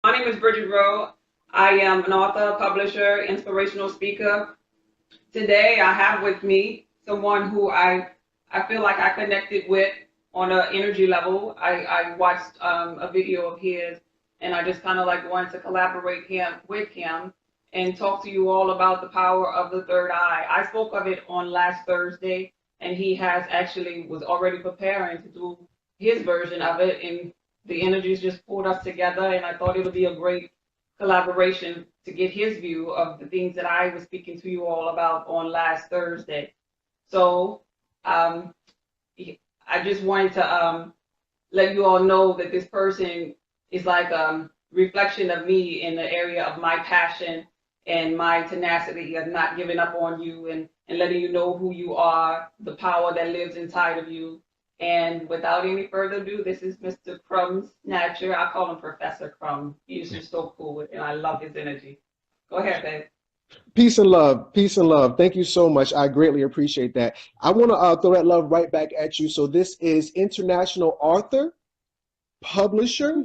My name is Bridget Rowe. I am an author, publisher, inspirational speaker. Today, I have with me someone who I feel like I connected with on an energy level. I watched a video of his, and I just kind of like wanted to collaborate with him and talk to you all about the power of the third eye. I spoke of it on last Thursday, and he has actually was already preparing to do his version of it, and the energies just pulled us together, and I thought it would be a great collaboration to get his view of the things that I was speaking to you all about on last Thursday. So um, I just wanted to let you all know that this person is like a reflection of me in the area of my passion and my tenacity of not giving up on you and letting you know who you are, the power that lives inside of you. And without any further ado, this is Mr. Crumb Snatcher. I call him Professor Crumb. He's just so cool, and I love his energy. Go ahead, babe. Peace and love. Peace and love. Thank you so much. I greatly appreciate that. I want to throw that love right back at you. So this is international author, publisher,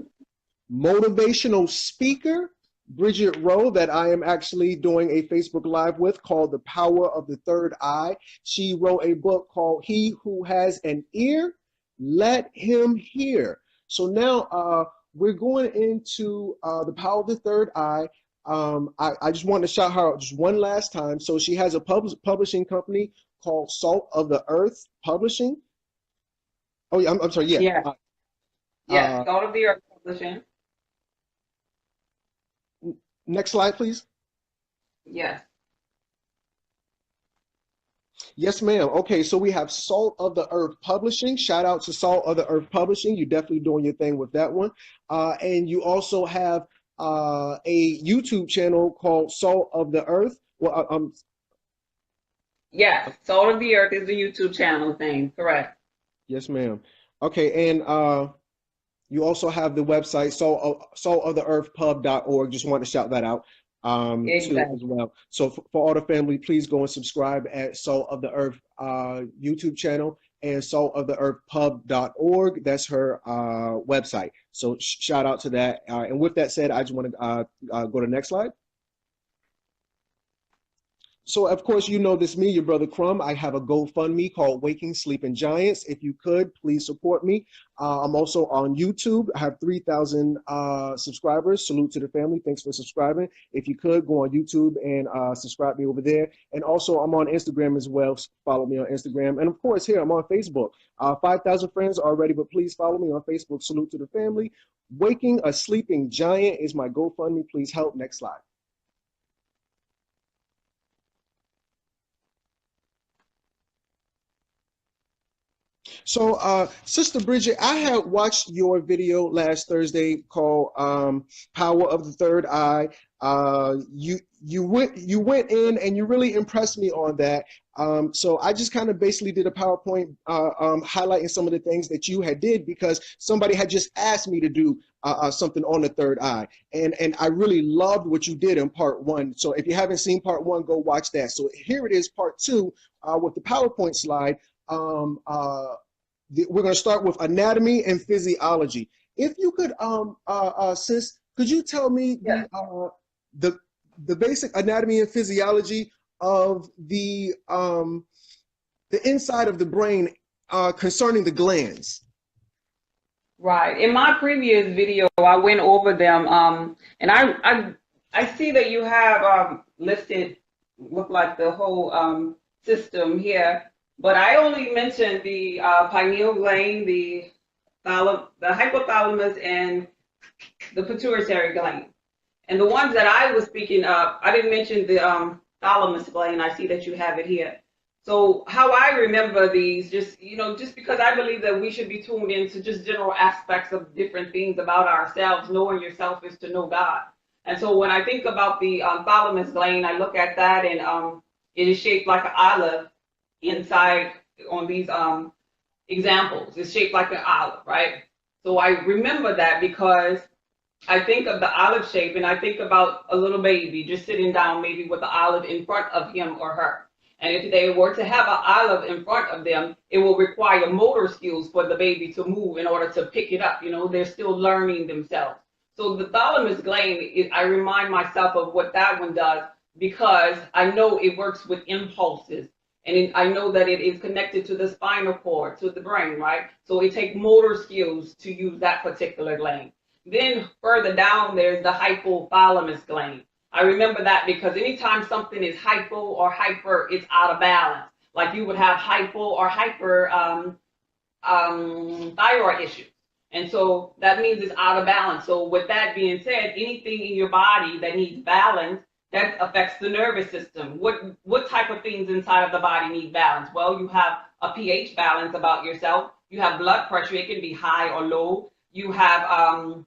motivational speaker, Bridget Rowe, that I am actually doing a Facebook Live with called The Power of the Third Eye. She wrote a book called He Who Has an Ear, Let Him Hear. So now we're going into The Power of the Third Eye. I just want to shout her out just one last time. So she has a publishing company called Salt of the Earth Publishing. Oh yeah, I'm sorry. Yeah. Yeah. Yes, Salt of the Earth Publishing. Next slide, please. Yes. Yes, ma'am. Okay, so we have Salt of the Earth Publishing. Shout out to Salt of the Earth Publishing. You're definitely doing your thing with that one. And you also have a YouTube channel called Salt of the Earth. Well, Yes, Salt of the Earth is the YouTube channel thing, correct. yes, ma'am. Okay, and you also have the website saltoftheearthpub.org. Just want to shout that out too Exactly. as well. So for all the family, please go and subscribe at Salt of the Earth YouTube channel and saltoftheearthpub.org. That's her website. So shout out to that. And with that said, I just want to go to the next slide. So, of course, you know this, me, your brother Crumb. I have a GoFundMe called Waking Sleeping Giants. If you could, please support me. I'm also on YouTube. I have 3,000 subscribers. Salute to the family. Thanks for subscribing. If you could, go on YouTube and subscribe me over there. And also, I'm on Instagram as well. Follow me on Instagram. And, of course, here, I'm on Facebook. 5,000 friends already, but please follow me on Facebook. Salute to the family. Waking a Sleeping Giant is my GoFundMe. Please help. Next slide. So, Sister Bridget, I had watched your video last Thursday called "Power of the Third Eye." You went in and you really impressed me on that. So I just kind of basically did a PowerPoint highlighting some of the things that you had did because somebody had just asked me to do something on the third eye, and I really loved what you did in part one. So if you haven't seen part one, go watch that. So here it is, part two, with the PowerPoint slide. We're going to start with anatomy and physiology. If you could, sis, could you tell me Yeah. the basic anatomy and physiology of the inside of the brain concerning the glands? Right. In my previous video, I went over them, and I see that you have listed, look like the whole system here, but I only mentioned the pineal gland, the hypothalamus, and the pituitary gland. And the ones that I was speaking of, I didn't mention the thalamus gland. I see that you have it here. So how I remember these, just because I believe that we should be tuned into just general aspects of different things about ourselves. Knowing yourself is to know God. And so when I think about the thalamus gland, I look at that, and it is shaped like an olive inside on these examples. It's shaped like an olive, right? So I remember that because I think of the olive shape, and I think about a little baby just sitting down, maybe with the olive in front of him or her. And if they were to have an olive in front of them, it will require motor skills for the baby to move in order to pick it up. They're still learning themselves. So the thalamus gland, I remind myself of what that one does because I know it works with impulses. And I know that it is connected to the spinal cord, to the brain, right? So it takes motor skills to use that particular gland. Then further down, there's the hypothalamus gland. I remember that because anytime something is hypo or hyper, it's out of balance. Like you would have hypo or hyper thyroid issues. And so that means it's out of balance. So with that being said, anything in your body that needs balance, that affects the nervous system. What type of things inside of the body need balance? Well, you have a pH balance about yourself. You have blood pressure. It can be high or low. You have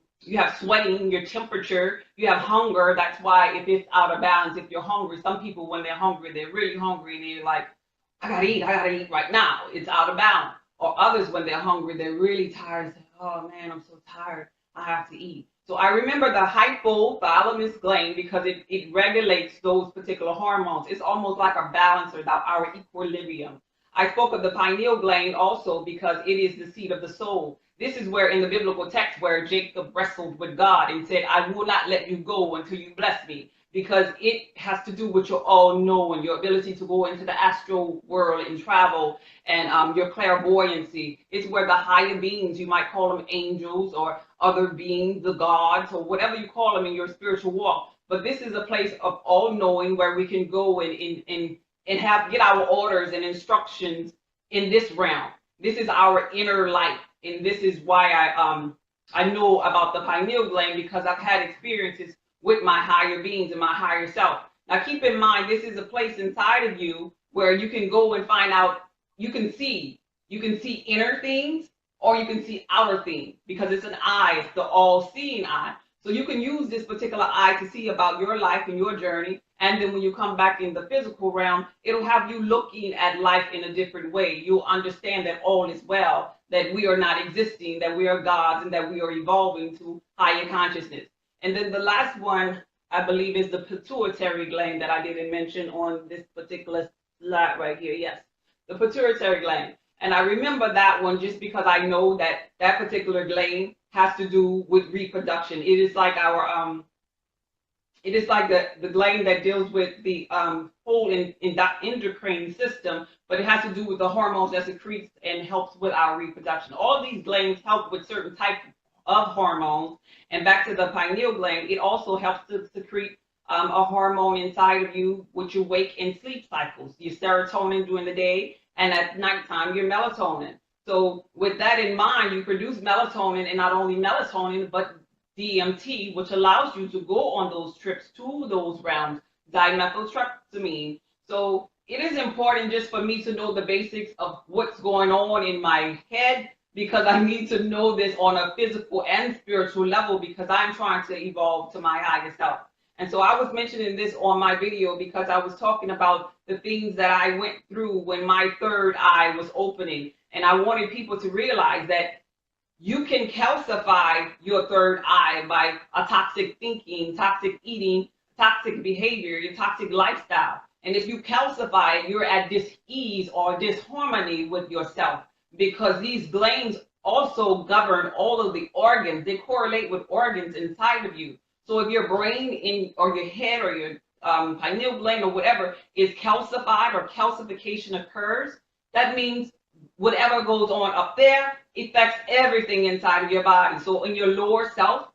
sweating, your temperature. You have hunger. That's why if it's out of balance, if you're hungry, some people when they're hungry, they're really hungry and they're like, I gotta eat right now. It's out of balance. Or others, when they're hungry, they're really tired and say, oh man, I'm so tired, I have to eat. So I remember the hypothalamus gland because it regulates those particular hormones. It's almost like a balancer, our equilibrium. I spoke of the pineal gland also because it is the seat of the soul. This is where in the biblical text where Jacob wrestled with God and said, I will not let you go until you bless me, because it has to do with your all-knowing, your ability to go into the astral world and travel, and your clairvoyancy. It's where the higher beings, you might call them angels or other beings, the gods, or whatever you call them in your spiritual walk. But this is a place of all-knowing where we can go and get our orders and instructions in this realm. This is our inner life, and this is why I know about the pineal gland, because I've had experiences with my higher beings and my higher self. Now keep in mind, this is a place inside of you where you can go and find out, you can see inner things or you can see outer things, because it's an eye, it's the all-seeing eye. So you can use this particular eye to see about your life and your journey. And then when you come back in the physical realm, it'll have you looking at life in a different way. You'll understand that all is well, that we are not existing, that we are gods, and that we are evolving to higher consciousness. And then the last one, I believe, is the pituitary gland that I didn't mention on this particular slide right here. Yes, the pituitary gland. And I remember that one just because I know that that particular gland has to do with reproduction. It is like our, it is like the gland that deals with the whole endocrine system, but it has to do with the hormones that secretes and helps with our reproduction. All these glands help with certain types of hormones. And back to the pineal gland, it also helps to secrete a hormone inside of you with your wake and sleep cycles, your serotonin during the day, and at nighttime, your melatonin. So with that in mind, you produce melatonin, and not only melatonin, but DMT, which allows you to go on those trips to those realms, dimethyltryptamine. So it is important just for me to know the basics of what's going on in my head, because I need to know this on a physical and spiritual level, because I'm trying to evolve to my higher self. And so I was mentioning this on my video because I was talking about the things that I went through when my third eye was opening. And I wanted people to realize that you can calcify your third eye by a toxic thinking, toxic eating, toxic behavior, your toxic lifestyle. And if you calcify it, you're at dis-ease or disharmony with yourself, because these glands also govern all of the organs. They correlate with organs inside of you. So if your brain or your head or your pineal gland or whatever is calcified or calcification occurs, that means whatever goes on up there affects everything inside of your body. So in your lower self,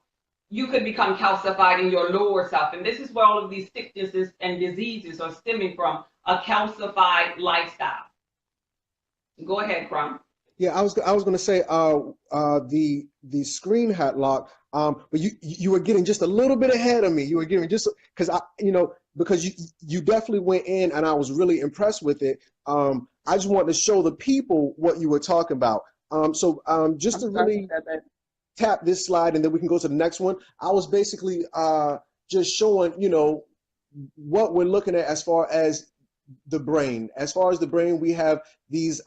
you could become calcified in your lower self. And this is where all of these sicknesses and diseases are stemming from, a calcified lifestyle. Go ahead, Crum. Yeah, I was going to say the screen had locked, but you were getting just a little bit ahead of me. You were getting just because you definitely went in, and I was really impressed with it. I just wanted to show the people what you were talking about. Just to really tap this slide, and then we can go to the next one. I was basically just showing, what we're looking at as far as the brain. As far as the brain, we have these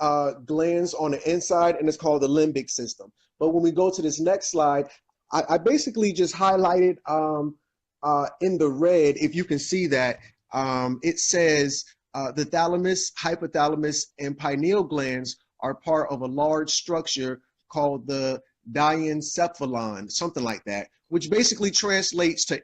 glands on the inside, and it's called the limbic system. But when we go to this next slide, I basically just highlighted in the red, if you can see that, it says the thalamus, hypothalamus, and pineal glands are part of a large structure called the diencephalon, something like that, which basically translates to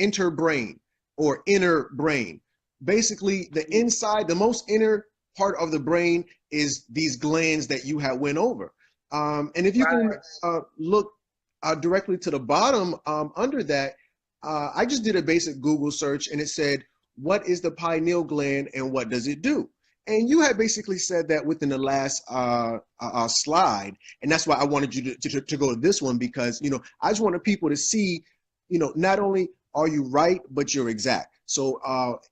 interbrain or inner brain. Basically, the inside, the most inner part of the brain is these glands that you have went over. And if you can look directly to the bottom under that, I just did a basic Google search and it said, what is the pineal gland and what does it do? And you had basically said that within the last slide. And that's why I wanted you to go to this one, because, you know, I just wanted people to see, you know, not only are you right, but you're exact. So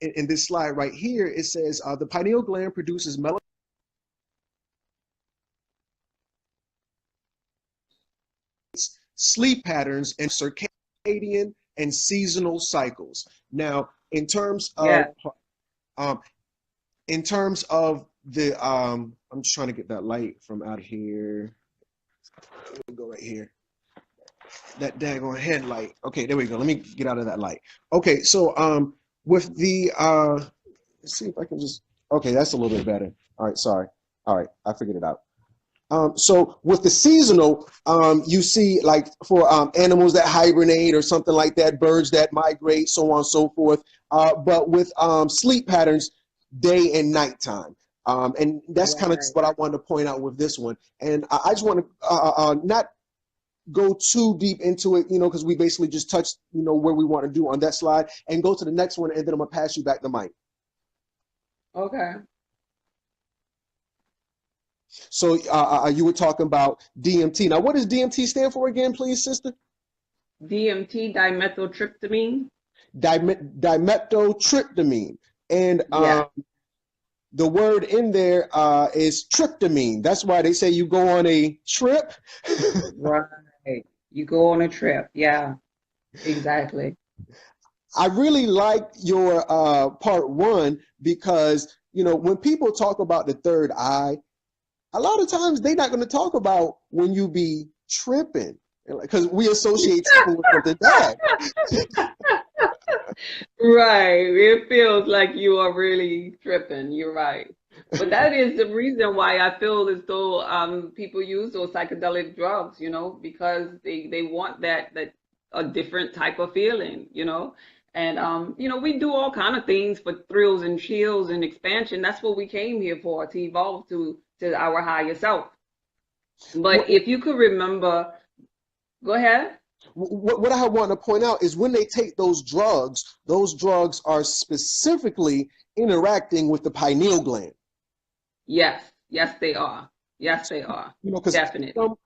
in this slide right here, it says the pineal gland produces melatonin, sleep patterns, and circadian and seasonal cycles. Now, in terms of the I'm just trying to get that light from out here. Let me go right here. That daggone headlight. Okay, there we go. Let me get out of that light. Okay, so with the let's see if I can just, okay, that's a little bit better. All right, sorry. All right, I figured it out. So with the seasonal, you see, like for animals that hibernate or something like that, birds that migrate, so on and so forth. But with sleep patterns, day and nighttime. And that's kind of what I wanted to point out with this one. And I just want to not go too deep into it, you know, because we basically just touched, you know, where we want to do on that slide, and go to the next one, and then I'm going to pass you back the mic. Okay. So you were talking about DMT. Now, what does DMT stand for again, please, sister? DMT, dimethyltryptamine. Dimethyltryptamine. And the word in there is tryptamine. That's why they say you go on a trip. Right. You go on a trip. Yeah, exactly. I really like your part one, because, you know, when people talk about the third eye, a lot of times they're not going to talk about when you be tripping, because we associate tripping with something bad. Right. It feels like you are really tripping. You're right. But that is the reason why I feel as though people use those psychedelic drugs, you know, because they want that a different type of feeling, you know. And you know, we do all kind of things for thrills and chills and expansion. That's what we came here for, to evolve to our higher self. But if you could remember, go ahead. What I want to point out is when they take those drugs are specifically interacting with the pineal gland. Yes, yes, they are. Yes, they are. You know, because definitely. Well,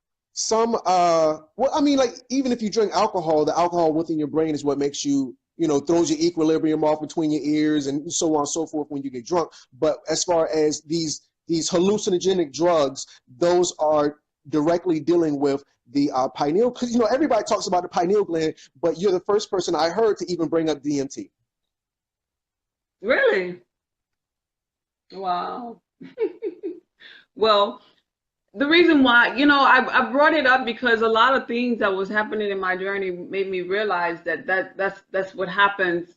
I mean, like, even if you drink alcohol, the alcohol within your brain is what makes you, you know, throws your equilibrium off between your ears and so on and so forth when you get drunk. But as far as these hallucinogenic drugs, those are directly dealing with the pineal, because, you know, everybody talks about the pineal gland, but you're the first person I heard to even bring up DMT. Really? Wow. Well, the reason why, you know, I brought it up because a lot of things that was happening in my journey made me realize that's what happens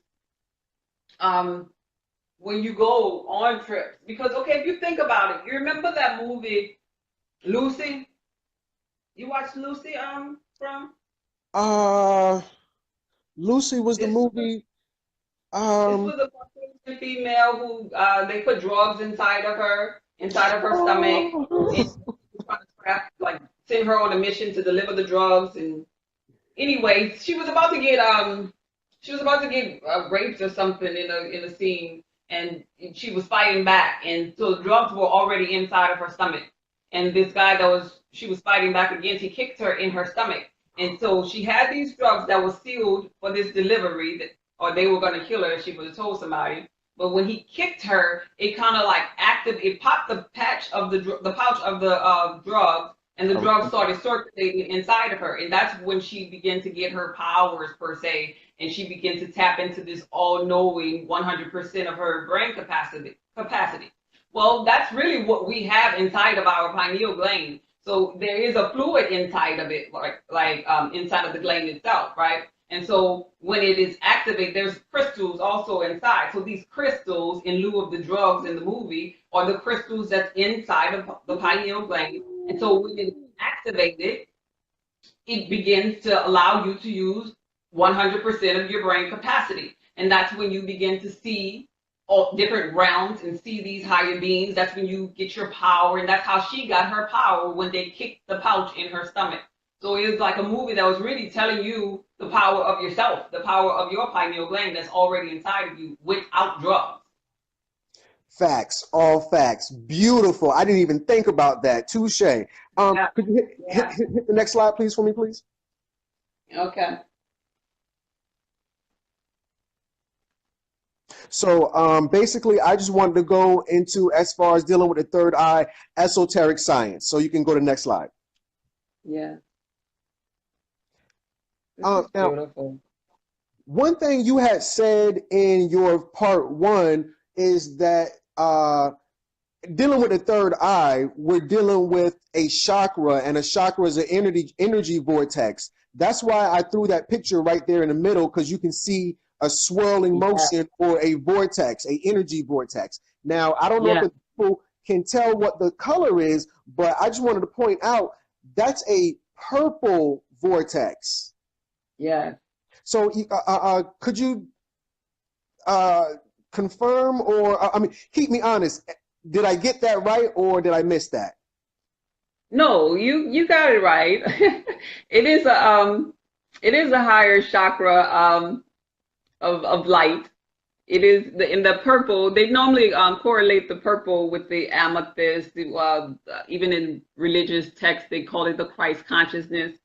when you go on trips. Because, okay, if you think about it, you remember that movie Lucy? You watched Lucy from? Lucy was the movie. This was a Caucasian female who they put drugs inside of her stomach, and trying to like send her on a mission to deliver the drugs. And anyway, she was about to get raped or something in a scene, and she was fighting back, and so the drugs were already inside of her stomach. And this guy she was fighting back against, he kicked her in her stomach. And so she had these drugs that were sealed for this delivery, or they were going to kill her if she would have told somebody. But when he kicked her, it kind of like it popped the pouch of the drugs, and the drugs started circulating inside of her. And that's when she began to get her powers, per se, and she began to tap into this all-knowing 100% of her brain capacity. Well, that's really what we have inside of our pineal gland. So there is a fluid inside of it, like inside of the gland itself, right? And so when it is activated, there's crystals also inside. So these crystals, in lieu of the drugs in the movie, are the crystals that's inside of the pineal gland. And so when it is activated, it begins to allow you to use 100% of your brain capacity. And that's when you begin to see all different realms and see these higher beings. That's when you get your power. And that's how she got her power, when they kicked the pouch in her stomach. So it was like a movie that was really telling you the power of yourself, the power of your pineal gland that's already inside of you without drugs. Facts, all facts. Beautiful. I didn't even think about that. Touche. Yeah. Could you hit the next slide, please, for me, please? Okay. So basically, I just wanted to go into as far as dealing with the third eye, esoteric science. So you can go to the next slide. Yeah. This is Now, beautiful. one thing you had said in your part one is that dealing with the third eye, we're dealing with a chakra, and a chakra is an energy vortex. That's why I threw that picture right there in the middle, because you can see a swirling motion or a vortex, a energy vortex. Now, I don't know if people can tell what the color is, but I just wanted to point out that's a purple vortex. Yeah. So could you confirm, or I mean, keep me honest. Did I get that right, or did I miss that? No, you got it right. It is a higher chakra of light. It is in the purple. They normally correlate the purple with the amethyst. Even in religious texts, they call it the Christ consciousness.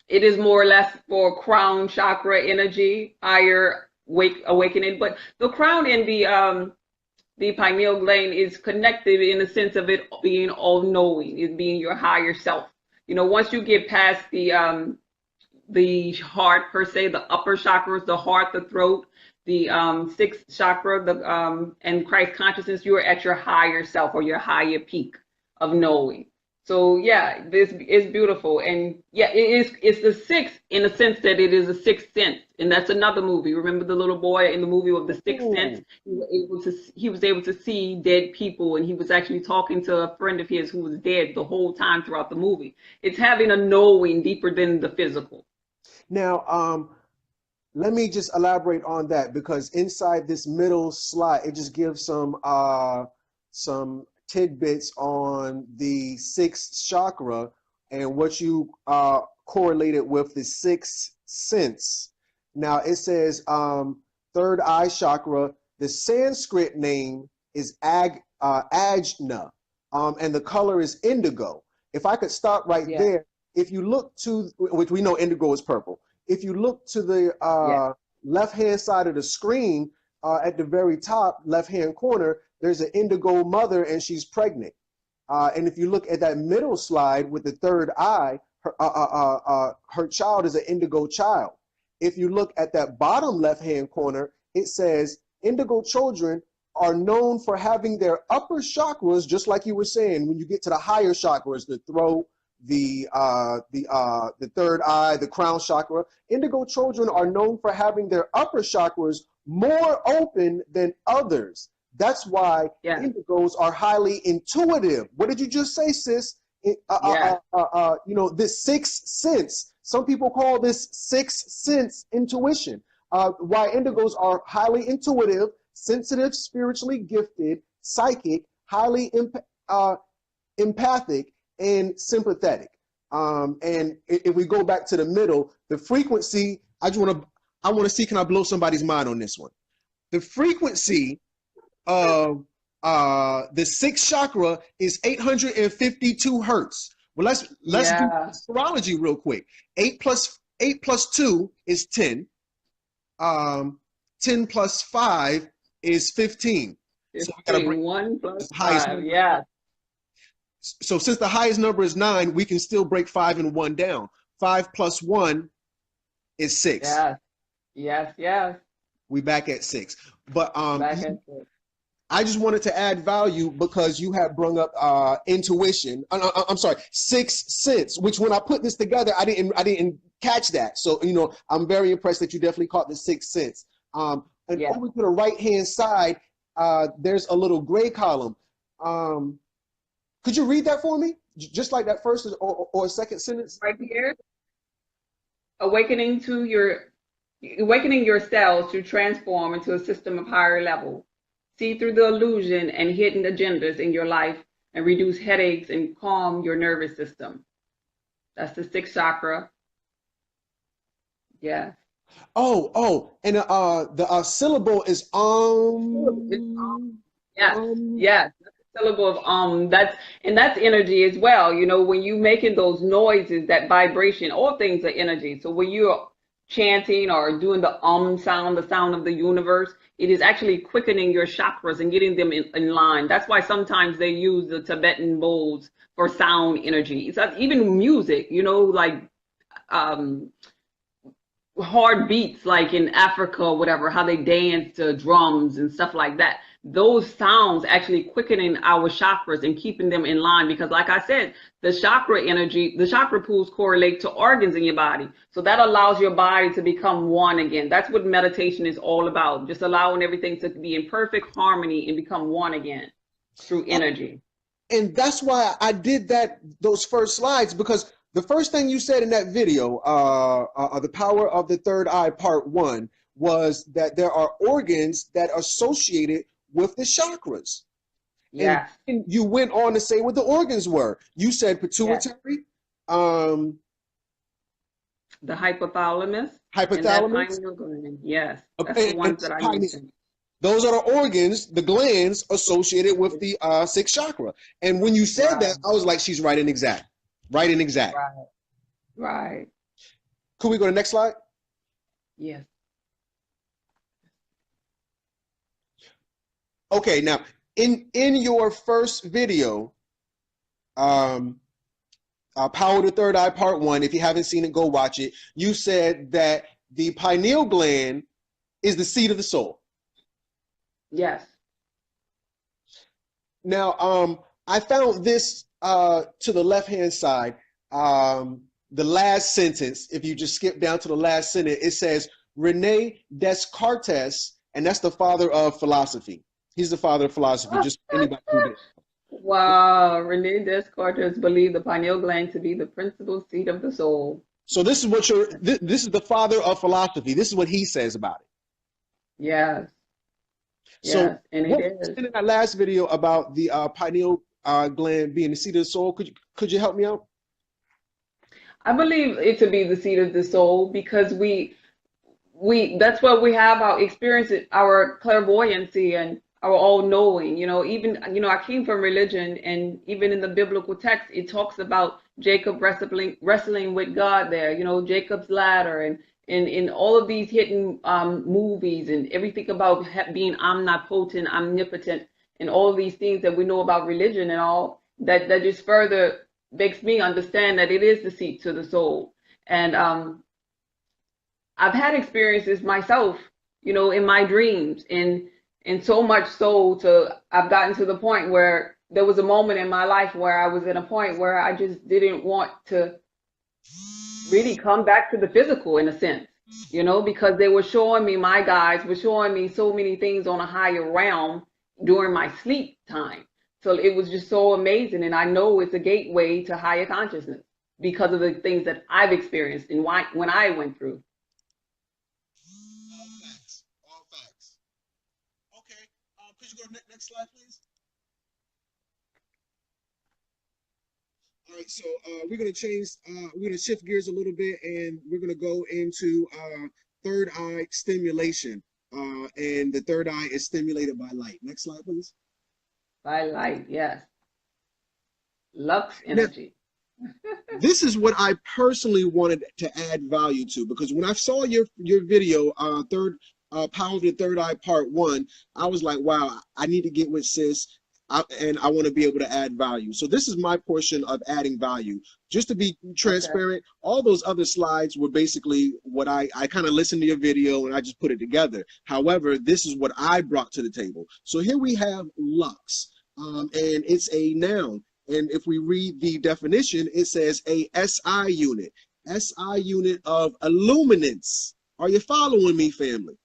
It is more or less for crown chakra energy, higher awakening. But the crown and the pineal gland is connected in the sense of it being all knowing, it being your higher self. Once you get past the heart per se, the upper chakras, the heart, the throat, the sixth chakra, and Christ consciousness, you're at your higher self or your higher peak of knowing. So yeah, this is beautiful, and yeah, it's the sixth in the sense that it is a sixth sense, and that's another movie. Remember the little boy in the movie of the Sixth Sense? He was able to see dead people, and he was actually talking to a friend of his who was dead the whole time throughout the movie. It's having a knowing deeper than the physical. Now, let me just elaborate on that, because inside this middle slide, it just gives some tidbits on the sixth chakra and what you correlated with the sixth sense. Now it says third eye chakra. The Sanskrit name is Ajna, and the color is indigo. If I could stop right there, if you look to, which we know indigo is purple. If you look to the left-hand side of the screen, at the very top left-hand corner, there's an indigo mother, and she's pregnant. And if you look at that middle slide with the third eye, her child is an indigo child. If you look at that bottom left-hand corner, it says indigo children are known for having their upper chakras, just like you were saying, when you get to the higher chakras, the throat, the third eye, the crown chakra. Indigo children are known for having their upper chakras more open than others. That's why indigos are highly intuitive. What did you just say, sis? This sixth sense. Some people call this sixth sense intuition. Why indigos are highly intuitive, sensitive, spiritually gifted, psychic, highly empathic, and sympathetic. And if we go back to the middle, the frequency, I want to see, can I blow somebody's mind on this one? The frequency of the sixth chakra is 852 hertz. Well, let's do astrology real quick. 8 plus 2 is 10. 10 plus 5 is 15. So we gotta bring 1 plus 5, yeah. So since the highest number is 9, we can still break 5 and 1 down. 5 plus 1 is 6. Yes. We back at 6. But back at 6. I just wanted to add value because you have brought up intuition. I'm sorry, sixth sense. Which when I put this together, I didn't catch that. So I'm very impressed that you definitely caught the sixth sense. And over to the right hand side, there's a little gray column. Could you read that for me? just like that first or second sentence? Right here, awakening to your awakening your cells to transform into a system of higher level. See through the illusion and hidden agendas in your life and reduce headaches and calm your nervous system. That's the sixth chakra. Yeah. And the syllable is Yes, yes. That's a syllable of that's energy as well. You know, when you making those noises, that vibration, all things are energy. So when you're chanting or doing the sound, the sound of the universe, it is actually quickening your chakras and getting them in line. That's why sometimes they use the Tibetan bowls for sound energy. It's like even music, you know, like um hard beats like in Africa or whatever, how they dance to drums and stuff like that. Those sounds actually quickening our chakras and keeping them in line because like I said, the chakra energy, the chakra pools correlate to organs in your body. So that allows your body to become one again. That's what meditation is all about. Just allowing everything to be in perfect harmony and become one again through energy. And that's why I did those first slides, because the first thing you said in that video, The Power of the Third Eye Part 1, was that there are organs that are associated with the chakras. Yeah. And you went on to say what the organs were. You said pituitary, the hypothalamus. hypothalamus. Yes, that's the ones that I mentioned. Those are the organs, the glands associated with the sixth chakra. And when you said that, I was like, she's right and exact. Right and exact. Right. Could we go to the next slide? Yes. Okay, now in your first video, Power of the Third Eye Part 1, if you haven't seen it, go watch it. You said that the pineal gland is the seat of the soul. Yes. Now, I found this to the left-hand side. The last sentence, if you just skip down to the last sentence, it says, Rene Descartes, and that's the father of philosophy. He's the father of philosophy, just anybody who did. Wow, Rene Descartes believed the pineal gland to be the principal seat of the soul. So this is what this is the father of philosophy. This is what he says about it. Yes. So yes, and what it is. in that last video about the pineal gland being the seat of the soul, could you help me out? I believe it to be the seat of the soul because we that's what we have our experience, our clairvoyancy and our all-knowing. You know, even I came from religion, and even in the biblical text, it talks about Jacob wrestling with God. There, you know, Jacob's ladder, and in all of these hidden movies and everything about being omnipotent, omnipotent, and all of these things that we know about religion and all that just further makes me understand that it is the seat to the soul. And I've had experiences myself, you know, in my dreams, and so much so to I've gotten to the point where there was a moment in my life where I was at a point where I just didn't want to really come back to the physical in a sense, you know, because they were showing me, my guides were showing me so many things on a higher realm during my sleep time. So it was just so amazing. And I know it's a gateway to higher consciousness because of the things that I've experienced and when I went through. All facts. Okay, could you go to the next slide, please? All right, so we're gonna change. We're gonna shift gears a little bit, and we're gonna go into third eye stimulation. And the third eye is stimulated by light. Next slide, please. By light, yes. Lux energy. Now, this is what I personally wanted to add value to, because when I saw your video, Power of the Third Eye Part 1, I was like, wow, I need to get with sis. And I want to be able to add value. So this is my portion of adding value. Just to be transparent, all those other slides were basically what I kind of listened to your video and I just put it together. However, this is what I brought to the table. So here we have lux, and it's a noun. And if we read the definition, it says a SI unit. SI unit of illuminance. Are you following me, family?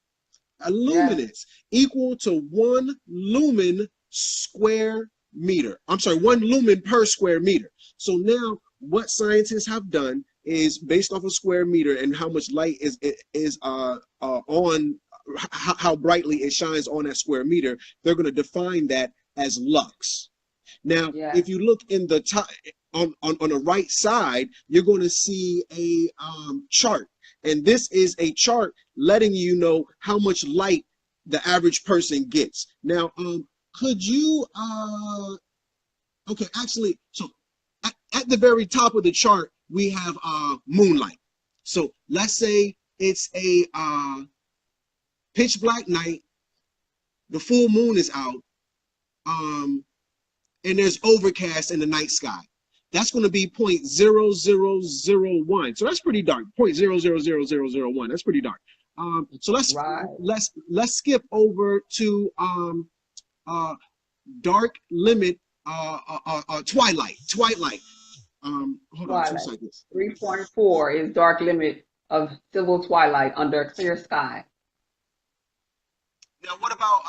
Illuminance equal to 1 lumen square meter. I'm sorry, 1 lumen per square meter. So now what scientists have done is based off a square meter and how much light is on how brightly it shines on that square meter, they're going to define that as lux. Now, Yeah. if you look in the top on the right side, you're going to see a chart, and this is a chart letting you know how much light the average person gets. Now, could you okay, actually, so at the very top of the chart, we have moonlight. So let's say it's a pitch black night, the full moon is out, and there's overcast in the night sky. That's going to be 0.0001. So that's pretty dark. 0.000001. That's pretty dark. So let's skip over to dark limit twilight. Hold on 2 seconds. 3.4 is dark limit of civil twilight under a clear sky. Now what about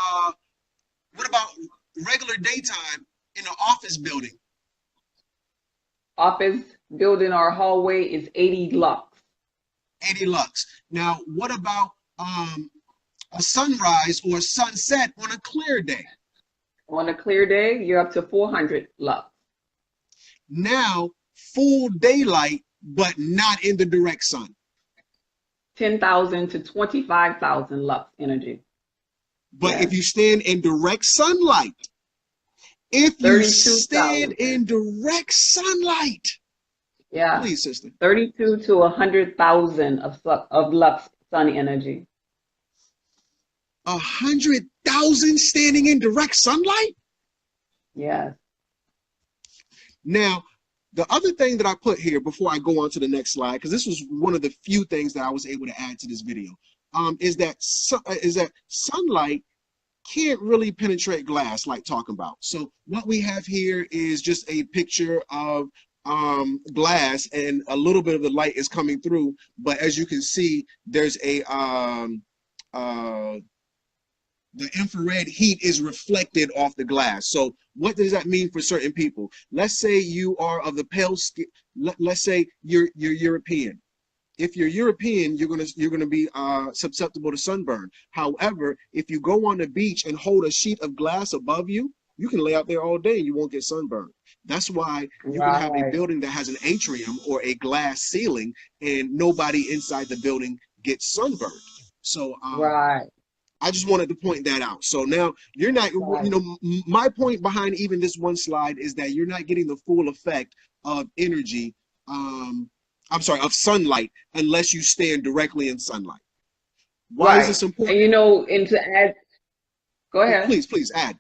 regular daytime in an office building? Office building or hallway is 80 lux. 80 lux. Now what about a sunrise or a sunset on a clear day? On a clear day, you're up to 400 lux. Now, full daylight, but not in the direct sun. 10,000 to 25,000 lux energy. But if you stand in direct sunlight, yeah, please, sister. 32 to 100,000 of lux sun energy. 100,000 standing in direct sunlight? Yes. Now, the other thing that I put here before I go on to the next slide, because this was one of the few things that I was able to add to this video, is that sunlight can't really penetrate glass like talking about. So what we have here is just a picture of glass, and a little bit of the light is coming through, but as you can see, there's a the infrared heat is reflected off the glass. So what does that mean for certain people? Let's say you are of the pale skin. Let's say you're European. If you're European, you're gonna be susceptible to sunburn. However, if you go on the beach and hold a sheet of glass above you, you can lay out there all day and you won't get sunburned. That's why you can have a building that has an atrium or a glass ceiling and nobody inside the building gets sunburned. So I just wanted to point that out. So now you're not, you know, my point behind even this one slide is that you're not getting the full effect of energy, of sunlight, unless you stand directly in sunlight. Why is this important? And you know, and to add, go ahead. Please add.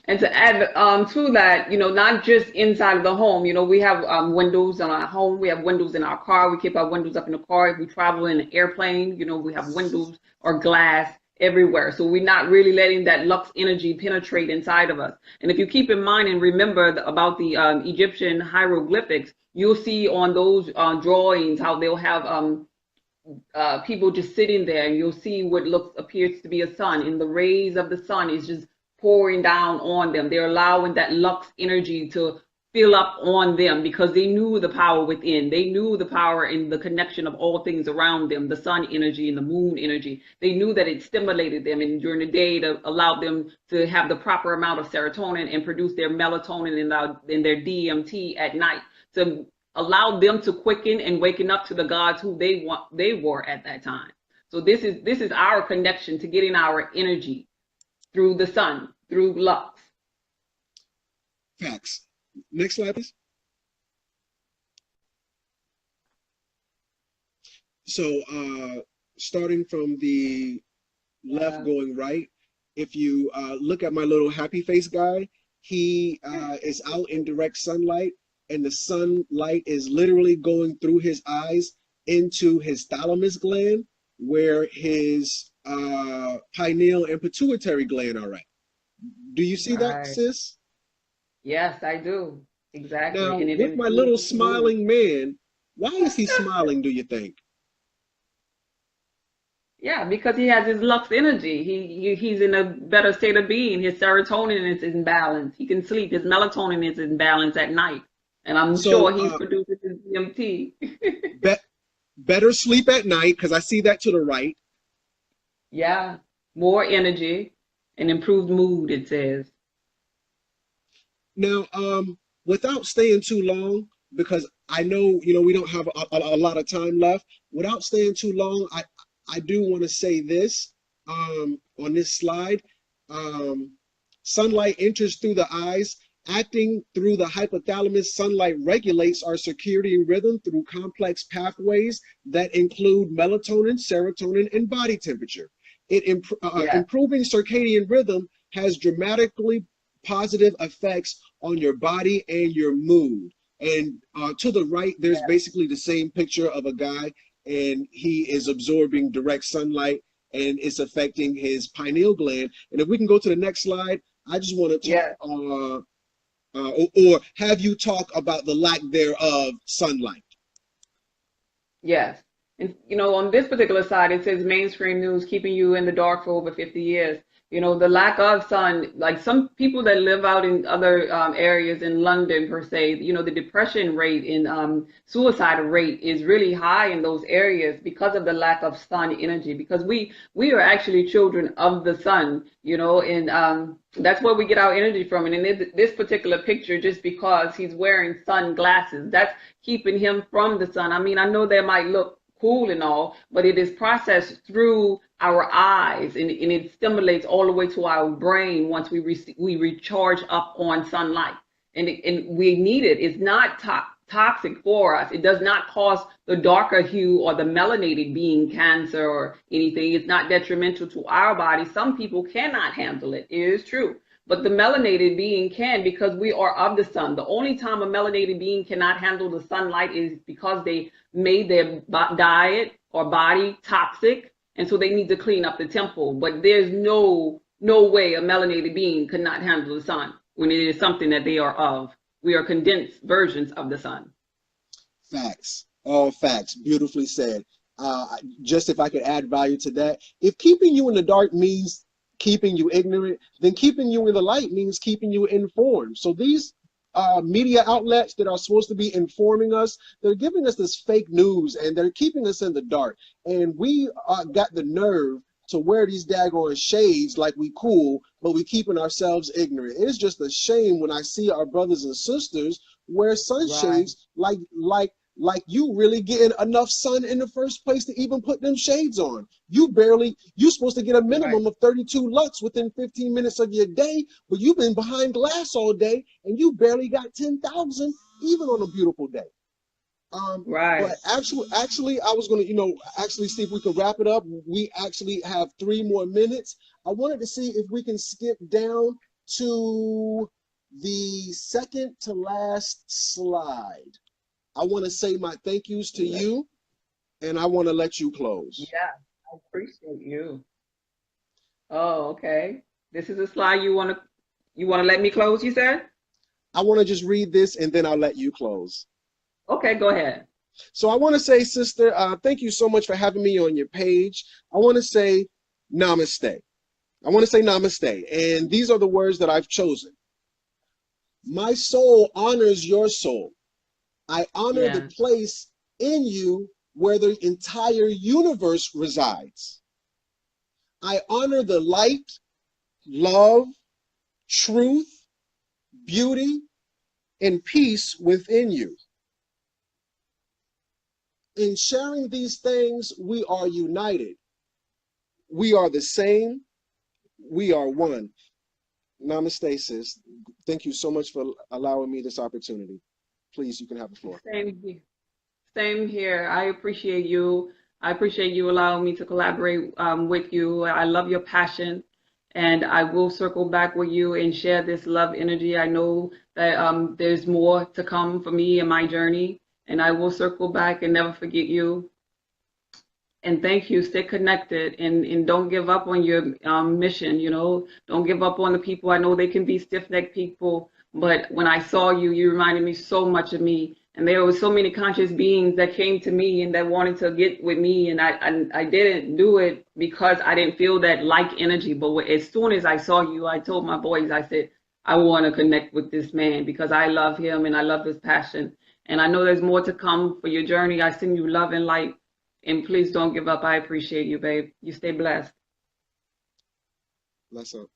And to add to that, you know, not just inside of the home, you know, we have windows in our home, we have windows in our car, we keep our windows up in the car. If we travel in an airplane, you know, we have windows or glass everywhere. So we're not really letting that lux energy penetrate inside of us. And if you keep in mind and remember about the Egyptian hieroglyphics, you'll see on those drawings how they'll have people just sitting there, and you'll see what appears to be a sun, and the rays of the sun is just pouring down on them. They're allowing that lux energy to fill up on them because they knew the power within. They knew the power and the connection of all things around them, the sun energy and the moon energy. They knew that it stimulated them, and during the day it allowed them to have the proper amount of serotonin and produce their melatonin and their DMT at night to allow them to quicken and waken up to the gods who they were at that time. So this is our connection to getting our energy through the sun, through lux. Facts. Next slide, please. So starting from the left going right, if you look at my little happy face guy, he is out in direct sunlight, and the sunlight is literally going through his eyes into his thalamus gland, where his pineal and pituitary gland are at. Do you see that, sis? Yes, I do. Exactly. Now, with my little smiling man, why is he smiling, do you think? Yeah, because he has his lux energy. He's in a better state of being. His serotonin is in balance. He can sleep. His melatonin is in balance at night. And I'm So sure he's producing his DMT. be better sleep at night, because I see that to the right. Yeah, more energy and improved mood, it says. Now, without staying too long, because I know, we don't have a lot of time left. Without staying too long, I do want to say this on this slide. Um, Sunlight enters through the eyes. Acting through the hypothalamus, sunlight regulates our circadian rhythm through complex pathways that include melatonin, serotonin, and body temperature. Yeah, Improving circadian rhythm has dramatically positive effects on your body and your mood. And to the right, there's yeah, basically the same picture of a guy, and he is absorbing direct sunlight, and it's affecting his pineal gland. And if we can go to the next slide, I just want to talk, yeah. or have you talk about the lack thereof sunlight. Yes. And on this particular side, it says mainstream news keeping you in the dark for over 50 years. The lack of sun, like some people that live out in other areas in London per se, the depression rate and suicide rate is really high in those areas because of the lack of sun energy. Because we are actually children of the sun, and that's where we get our energy from. And in this particular picture, just because he's wearing sunglasses, that's keeping him from the sun. I mean, I know that might look cool and all, but it is processed through our eyes, and it stimulates all the way to our brain once we recharge up on sunlight. And we need it. It's not toxic for us. It does not cause the darker hue or the melanated being cancer or anything. It's not detrimental to our body. Some people cannot handle it. It is true. But the melanated being can, because we are of the sun. The only time a melanated being cannot handle the sunlight is because they made their diet or body toxic, and so they need to clean up the temple. But there's no way a melanated being could not handle the sun when it is something that they are of. We are condensed versions of the sun. Facts, all facts, beautifully said. Just if I could add value to that, if keeping you in the dark means keeping you ignorant, then keeping you in the light means keeping you informed. So these media outlets that are supposed to be informing us, they're giving us this fake news, and they're keeping us in the dark. And we got the nerve to wear these daggone shades like we cool, but we keeping ourselves ignorant. It's just a shame when I see our brothers and sisters wear Right, sunshades like you really getting enough sun in the first place to even put them shades on. You supposed to get a right. minimum of 32 lux within 15 minutes of your day, but you've been behind glass all day and you barely got 10,000 even on a beautiful day. But Right. actually, I was gonna, actually see if we could wrap it up. We actually have 3 more minutes. I wanted to see if we can skip down to the second to last slide. I want to say my thank yous to you, and I want to let you close. Yeah, I appreciate you. Oh, okay. This is a slide you want to let me close, you said? I want to just read this, and then I'll let you close. Okay, go ahead. So I want to say, sister, thank you so much for having me on your page. I want to say namaste. I want to say namaste. And these are the words that I've chosen. My soul honors your soul. I honor the Yeah. place in you where the entire universe resides. I honor the light, love, truth, beauty, and peace within you. In sharing these things, we are united. We are the same. We are one. Namaste, sis. Thank you so much for allowing me this opportunity. Please, you can have the floor. Same here. Same here. I appreciate you. I appreciate you allowing me to collaborate with you. I love your passion, and I will circle back with you and share this love energy. I know that there's more to come for me in my journey, and I will circle back and never forget you. And thank you. Stay connected, and don't give up on your mission. Don't give up on the people. I know they can be stiff-necked people, but when I saw you, you reminded me so much of me. And there were so many conscious beings that came to me and that wanted to get with me, and I didn't do it because I didn't feel that like energy. But as soon as I saw you, I told my boys, I said, I want to connect with this man because I love him and I love his passion. And I know there's more to come for your journey. I send you love and light. And please don't give up. I appreciate you, babe. You stay blessed. Bless up.